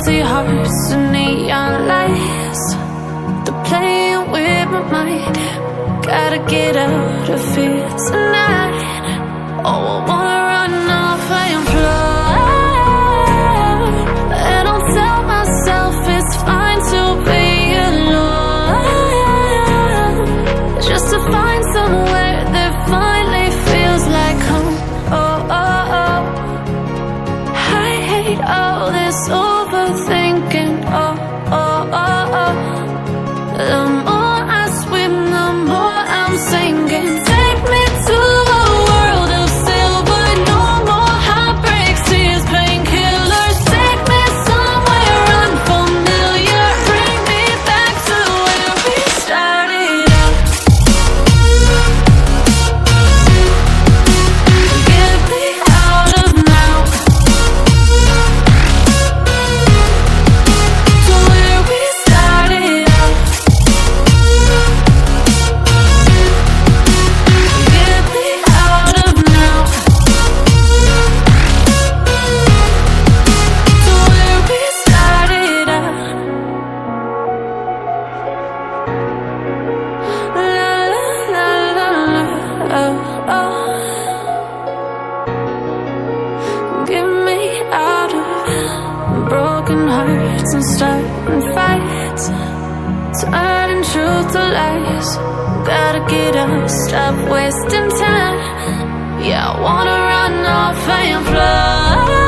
empty hearts and neon lights. They're playing with my mind. Gotta get out of here tonight. Oh, I wanna run off and fly. And I'll tell myself it's fine to be alone, just to find somewhere that finally feels like home. Oh, oh, oh. I hate all this overthinking. Oh, oh, oh, oh. The more I swim, the more I'm sinking. Take me to a world of silver. No more heartbreaks, tears, painkillers. Take me somewhere unfamiliar. Bring me back to where we started out. Get me out of now, to where we started out. Get me out of now, to where we started out. La la la la la, oh, oh. Get me out of broken hearts and starting fights, turning truth to lies. Gotta get up, stop wasting time. Yeah, I wanna run off and fly.